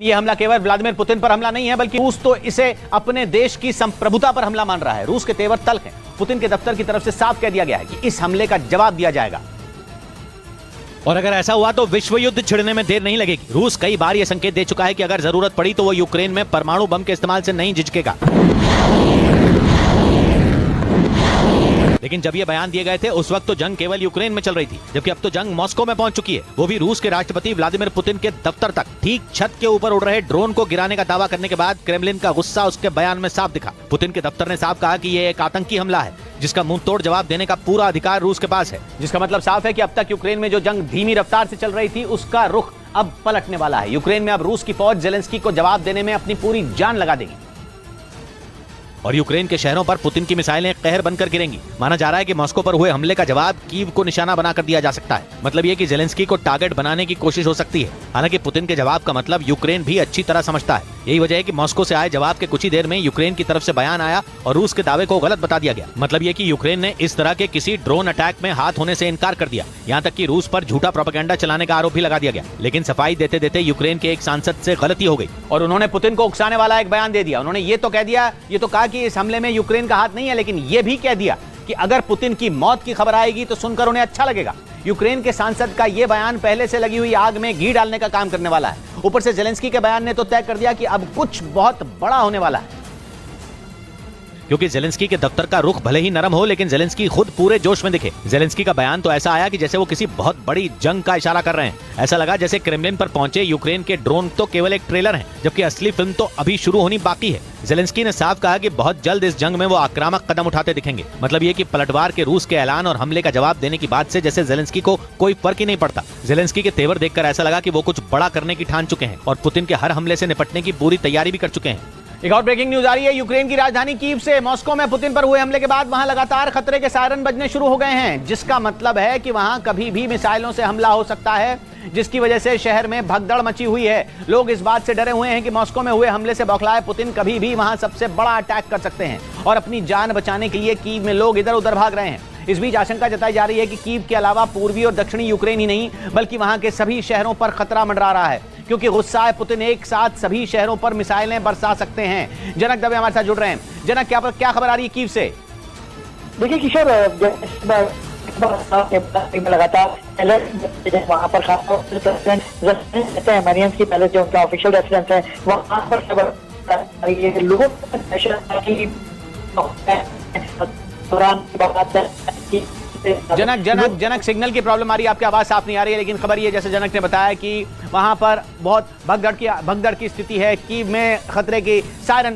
ये हमला केवल व्लादिमीर पुतिन पर हमला नहीं है, बल्कि रूस तो इसे अपने देश की संप्रभुता पर हमला मान रहा है। रूस के तेवर तल्ख हैं। पुतिन के दफ्तर की तरफ से साफ कह दिया गया है कि इस हमले का जवाब दिया जाएगा और अगर ऐसा हुआ तो विश्व युद्ध छिड़ने में देर नहीं लगेगी। रूस कई बार यह संकेत दे चुका है कि अगर जरूरत पड़ी तो वो यूक्रेन में परमाणु बम के इस्तेमाल से नहीं झिझकेगा। लेकिन जब ये बयान दिए गए थे उस वक्त तो जंग केवल यूक्रेन में चल रही थी, जबकि अब तो जंग मॉस्को में पहुंच चुकी है, वो भी रूस के राष्ट्रपति व्लादिमीर पुतिन के दफ्तर तक। ठीक छत के ऊपर उड़ रहे ड्रोन को गिराने का दावा करने के बाद क्रेमलिन का गुस्सा उसके बयान में साफ दिखा। पुतिन के दफ्तर ने साफ कहा कि ये एक आतंकी हमला है जिसका मुंह तोड़ जवाब देने का पूरा अधिकार रूस के पास है। जिसका मतलब साफ है कि अब तक यूक्रेन में जो जंग धीमी रफ्तार से चल रही थी उसका रुख अब पलटने वाला है। यूक्रेन में अब रूस की फौज जेलेंस्की को जवाब देने में अपनी पूरी जान लगा देगी और यूक्रेन के शहरों पर पुतिन की मिसाइलें कहर बनकर गिरेंगी। माना जा रहा है कि मॉस्को पर हुए हमले का जवाब कीव को निशाना बनाकर दिया जा सकता है। मतलब ये कि जेलेंस्की को टारगेट बनाने की कोशिश हो सकती है। हालांकि पुतिन के जवाब का मतलब यूक्रेन भी अच्छी तरह समझता है। यही वजह है कि मॉस्को से आए जवाब के कुछ ही देर में यूक्रेन की तरफ से बयान आया और रूस के दावे को गलत बता दिया गया। मतलब ये कि यूक्रेन ने इस तरह के किसी ड्रोन अटैक में हाथ होने से इनकार कर दिया। यहाँ तक कि रूस पर झूठा प्रोपेगेंडा चलाने का आरोप भी लगा दिया गया। लेकिन सफाई देते देते यूक्रेन के एक सांसद से गलती हो गई और उन्होंने पुतिन को उकसाने वाला एक बयान दे दिया। उन्होंने ये तो कहा कि इस हमले में यूक्रेन का हाथ नहीं है, लेकिन यह भी कह दिया कि अगर पुतिन की मौत की खबर आएगी तो सुनकर उन्हें अच्छा लगेगा। यूक्रेन के सांसद का यह बयान पहले से लगी हुई आग में घी डालने का काम करने वाला है। ऊपर से जेलेंस्की के बयान ने तो तय कर दिया कि अब कुछ बहुत बड़ा होने वाला है, क्योंकि जेलेंस्की के दफ्तर का रुख भले ही नरम हो, लेकिन जेलेंस्की खुद पूरे जोश में दिखे। जेलेंस्की का बयान तो ऐसा आया कि जैसे वो किसी बहुत बड़ी जंग का इशारा कर रहे हैं। ऐसा लगा जैसे क्रेमलिन पर पहुंचे यूक्रेन के ड्रोन तो केवल एक ट्रेलर हैं, जबकि असली फिल्म तो अभी शुरू होनी बाकी है। जेलेंस्की ने साफ कहा कि बहुत जल्द इस जंग में वो आक्रामक कदम उठाते दिखेंगे। मतलब ये कि पलटवार के रूस के ऐलान और हमले का जवाब देने की बात से जैसे जेलेंस्की को कोई फर्क ही नहीं पड़ता। जेलेंस्की के तेवर देखकर ऐसा लगा कि वो कुछ बड़ा करने की ठान चुके हैं और पुतिन के हर हमले से निपटने की पूरी तैयारी भी कर चुके हैं। एक और ब्रेकिंग न्यूज आ रही है यूक्रेन की राजधानी कीव से। मॉस्को में पुतिन पर हुए हमले के बाद वहां लगातार खतरे के सायरन बजने शुरू हो गए हैं, जिसका मतलब है कि वहां कभी भी मिसाइलों से हमला हो सकता है, जिसकी वजह से शहर में भगदड़ मची हुई है। लोग इस बात से डरे हुए हैं कि मॉस्को में हुए हमले से बौखलाए पुतिन कभी भी वहां सबसे बड़ा अटैक कर सकते हैं और अपनी जान बचाने के लिए कीव में लोग इधर उधर भाग रहे हैं। इस बीच आशंका जताई जा रही है कि कीव के अलावा पूर्वी और दक्षिणी यूक्रेन ही नहीं बल्कि वहां के सभी शहरों पर खतरा मंडरा रहा है, क्योंकि गुस्साए पुतिन एक साथ सभी शहरों पर मिसाइलें बरसा सकते हैं। जनक दवे हमारे साथ जुड़ रहे हैं। जनक, क्या खबर आ रही है कीव से? देखिए किशोर, लगातार वहाँ पर की पहले जो उनका ऑफिशियल रेसिडेंस है वहाँ पर लोगों जनक सिग्नल की प्रॉब्लम आ रही है, आपकी आवाज साफ नहीं आ रही है। लेकिन खबर ये, जैसे जनक ने बताया कि वहां पर बहुत भगदड़ की स्थिति है, कीव में खतरे की सायरन